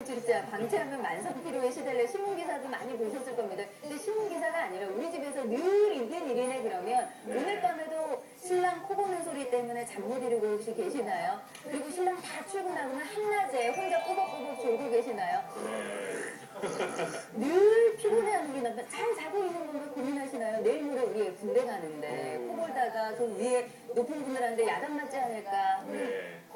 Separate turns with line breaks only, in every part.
진짜 방치하면 만성피로에 시달려 신문기사도 많이 보셨을 겁니다. 근데 신문기사가 아니라 우리 집에서 늘 있는 일이네 그러면 오늘 밤에도 신랑 코 고는 소리 때문에 잠 못 이루고 혹시 계시나요? 그리고 신랑 다 출근하고는 한낮에 혼자 꾸벅꾸벅 졸고 계시나요? 늘 피곤해하는 우리 남편 잘 자고 있는 건가 고민하시나요? 내일 모레 우리 군대 가는데 코 골다가 그 위에 높은 분들한테 야단 맞지 않을까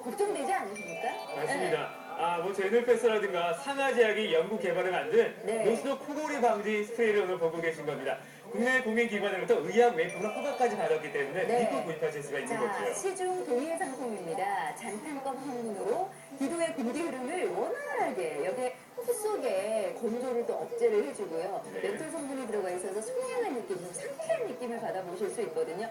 걱정되지 않으십니까?
맞습니다. 뭐 제놀패스라든가 상하제약이 연구 개발을 만든 노스노 코골이 방지 스프레이를 오늘 보고 계신 겁니다. 국내 공인기관으로부터 의학 외부나 허가까지 받았기 때문에 믿고 구입하실 수가 있는 거죠.
시중 동일 상품입니다. 잔탄검 항문으로 기도의 공기 흐름을 원활하게 여기에 코 속에 건조를 또 억제를 해주고요. 멘톨 성분이 들어가 있어서 청량한 느낌, 상쾌한 느낌을 받아보실 수 있거든요.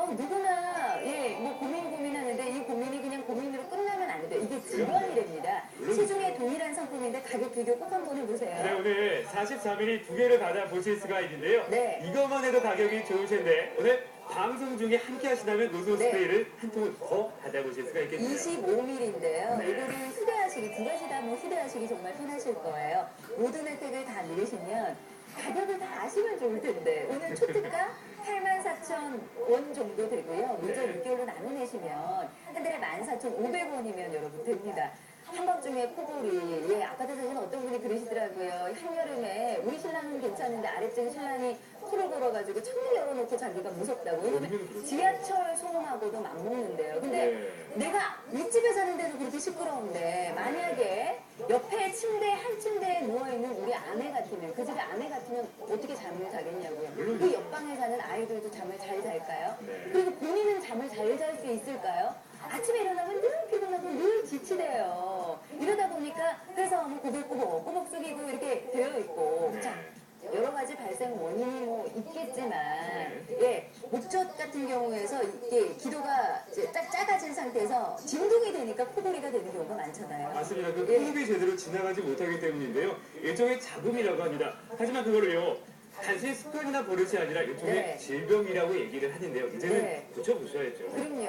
누구나 뭐 고민하는데 이 고민이 그냥 고민으로 끝나면 안 돼요. 이게 질환이랍니다. 시중에 동일한 상품인데 가격 비교 꼭 한번 해보세요.
네, 오늘 44mm 두 개를 받아보실 수가 있는데요. 이것만 해도 가격이 좋을 텐데 오늘 방송 중에 함께 하시다면 노스노 스프레이를 한 통을 더 받아보실 수가 있겠네요.
25mm인데요. 이거는 휴대하시기, 두 가지 다 뭐 휴대하시기 정말 편하실 거예요. 모든 혜택을 다 누리시면 가격을 다 아시면 좋을 텐데 오늘 초특가 84,000원 정도 되고요. 무려 6개월로 나눠내시면 한 달에 14,500원이면 여러분 됩니다. 한밤중에 코골이, 아까도 사실 어떤 분이 그러시더라고요. 한여름에 우리 신랑은 괜찮은데 아래쪽 신랑이 코를 골어가지고 창문 열어놓고 자기가 무섭다고. 왜냐면 지하철 소음하고도 맞먹는데요. 근데 내가 윗집에 사는데도 그렇게 시끄러운데 만약에 옆에 침대 한 침대에 누워있는 우리 아내 같으면, 그 집의 아내 같으면 어떻게 잠을 자겠냐고요. 그 옆방에 사는 아이들도 잠을 잘 잘까요? 그리고 본인은 잠을 잘 잘 수 있을까요? 아침에 일어나면 늘 피곤하고 늘 지치대요. 이러다 보니까 그래서 뭐 고백꾸벅 꼬박 속이고 이렇게 되어 있고 자, 여러 가지 발생 원인이 뭐 있겠지만 목젖 같은 경우에서 이게 기도가 이제 딱 작아진 상태에서 진동이 되니까 코골이가 되는 경우가 많잖아요.
맞습니다. 그 호흡이 제대로 지나가지 못하기 때문인데요. 일종의 잡음이라고 합니다. 하지만 그거를요. 단순히 습관이나 버릇이 아니라 일종의 질병이라고 얘기를 하는데요. 이제는 고쳐보셔야죠.
그럼요.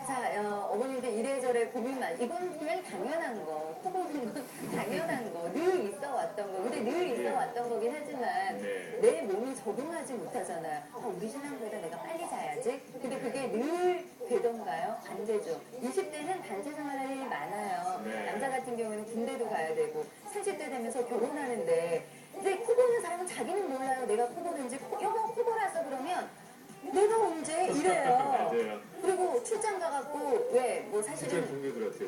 자, 어머님들 이래저래 고민만, 이건 그냥 당연한 거, 코 고는 건 당연한 거, 늘 있어 왔던 거, 근데 늘 있어 왔던 거긴 하지만 내 몸이 적응하지 못하잖아요. 우리 신랑보다 내가 빨리 자야지. 근데 그게 늘 되던가요? 안 되죠. 20대는 단체 생활할 일이 많아요. 남자 같은 경우는 군대도 가야 되고 30대 되면서 결혼하는데 근데 코 고는 사람은 자기는 몰라요. 내가 코 고는지. 여보 코 골았어 그러면 내가 언제 이래요. 그리고 출장 가갖고 뭐 사실은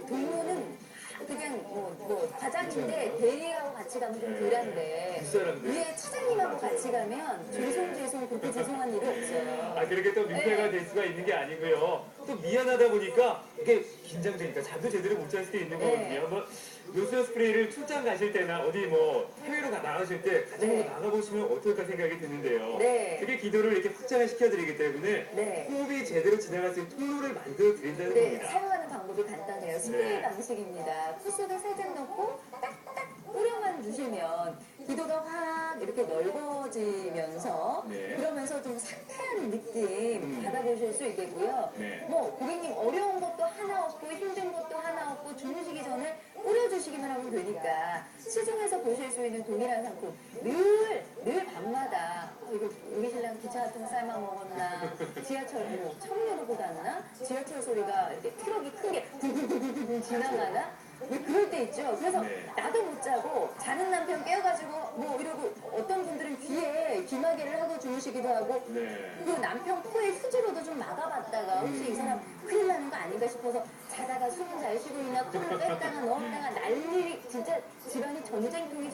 동료는 그냥 뭐 과장인데 대리하고 같이 가면 좀 덜한데 위에 차장님하고 같이 가면 죄송 그렇게 죄송한 일이 없어요.
그렇게 또 민폐가 될 수가 있는 게 아니고요. 또 미안하다 보니까 이게 긴장되니까 잠도 제대로 못 잘 수도 있는 거거든요. 노스노 스프레이를 출장 가실 때나 어디 뭐 해외로 나가실 때 가지고 나가보시면 어떨까 생각이 드는데요. 그게 기도를 이렇게 확장을 시켜드리기 때문에 호흡이 제대로 지나갈 수 있는 통로를 만들어 드린다는 겁니다.
사용하는 방법이 간단해요. 스프레이 방식입니다. 코 속에 살짝 넣고 딱딱 뿌려만 주시면 기도가 확 이렇게 넓어지면서 그러면서 좀 상쾌한 느낌 받아보실 수 있겠고요. 뭐 고객님 어려운 것도 하나 없고 힘든 것도 하나 없고 주무시기 전에 뿌려주시기만 하면 되니까 시중에서 보실 수 있는 동일한 상품 늘 밤마다 이거 우리 신랑 기차 같은 쌀만 먹었나 지하철 뭐 청료로 보았나 지하철 소리가 이렇게 트럭이 큰 게 굴굴굴굴 지나가나 왜 그럴 때 있죠. 그래서 나도 못 자고 자는 남편 깨워가지고 뭐 이러고 어떤 분들은 귀에 귀마개를 하고 주무시기도 하고 그 남편 코에 휴지로도 좀 막아봤다가 혹시 이 사람 큰일 나는 거 아닌가 싶어서 자다가 숨 잘 쉬고 있나 코를 뺐다가 넣었다가 난리 진짜 집안이 전쟁통이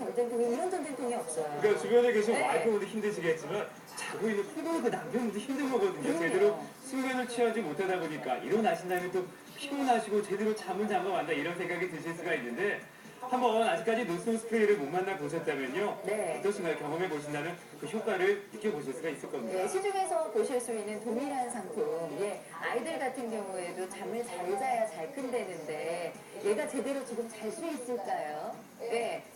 이런 전쟁통이 없어요.
그러니까 주변에 계신 와이프분도 힘드시겠지만 자고 있는 코골 그 남편분도 힘든 거거든요. 제대로 숙면을 취하지 못하다 보니까 일어나신 다음에 또 피곤하시고 제대로 잠을 잠깐 왔다 이런 생각이 드실 수가 있는데 한번 아직까지 노스노 스프레이를 못 만나보셨다면요. 어떠신가요? 경험해 보신다면 그 효과를 느껴보실 수가 있을 겁니다.
시중에서 보실 수 있는 동일한 상품. 아이들 같은 경우에도 잠을 잘 자야 잘 큰다는데 얘가 제대로 지금 잘 수 있을까요?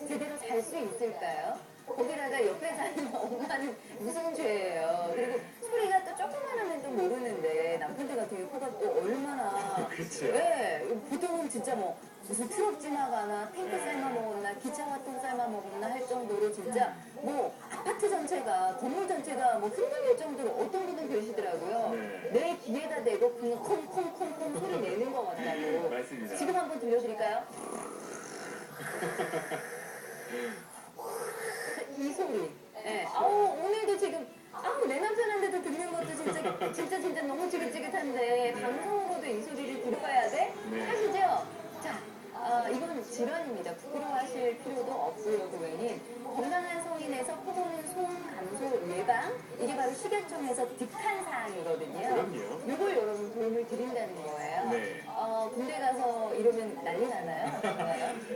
제대로 잘 수 있을까요? 거기다가 옆에 사는 엄마는 무슨 죄예요. 그리고 소리가 또 조금만 하면 또 모르는데 남편들 같은 경우 코가 또 얼마나.
그렇죠.
네, 보통은 진짜 뭐 무슨 트럭 지나가나 탱크 삶아 먹었나 기차 같은 삶아 먹었나 할 정도로 진짜 뭐 아파트 전체가 건물 전체가 뭐 흔들릴 정도로 어떤 분은 그러시더라고요.
네.
내 귀에다 대고 그냥 콩콩콩콩 소리 내는 것 같다고.
맞습니다.
지금 한번 들려드릴까요? 이 소리. 예. 아우, 오늘도 지금, 아우, 내 남편한테도 듣는 것도 진짜 너무 지긋지긋한데, 방송으로도 이 소리를 들어야 돼?
네.
하시죠? 자, 이건 질환입니다. 부끄러워하실 필요도 없고요, 고객님. 건강한 성인에서 코고는 소음 감소 예방, 이게 바로 식약청에서 득한 사항이거든요.
그럼요.
이걸 여러분 도움을 드린다는 거예요.
네.
군대 가서 이러면 난리 나나요?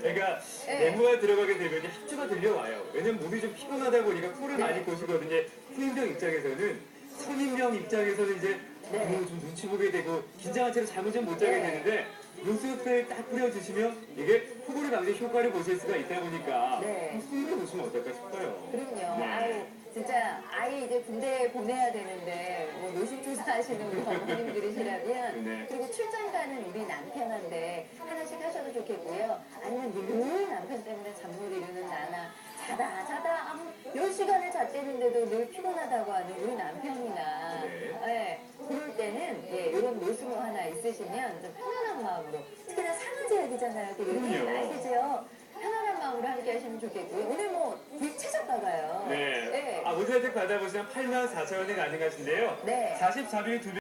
그러니까
네.
내무가 들어가게 되면 합주가 들려와요. 왜냐면 몸이 좀 피곤하다 보니까 코를
네.
많이 고시거든요. 후임병 입장에서는 선임병 입장에서는 이제
네.
좀 눈치 보게 되고 긴장한 채로 잠을 좀 못 자게
네.
되는데 요스프레이 딱 뿌려주시면 이게 코골이 방지 효과를 보실 수가 있다 보니까
네.
수입을 보시면 어떨까 싶어요.
그럼요.
네.
아유, 진짜 아이 이제 군대에 보내야 되는데 뭐 노심초사 하시는 우리 어머님들이시라면
네.
그리고 출장 가는 우리 남편한테 하나씩 하셔도 좋겠고요. 아니면 늘 남편 때문에 잠 못 이루는 나나 자다 아무 10시간을 잤대는데도 늘 피곤하다고 하는 우리 남편이나
네.
그럴 때는 이런 노스모 하나 있으시면 좀 편안한 마음으로 특히나 산후제약이잖아요.
그럼요.
아시죠? 편안한 마음으로 함께 하시면 좋겠고요. 오늘 뭐 최저가 봐요.
네. 모든 혜택 받아보시면 84,000원이 가능하신데요.
네.
44일 2배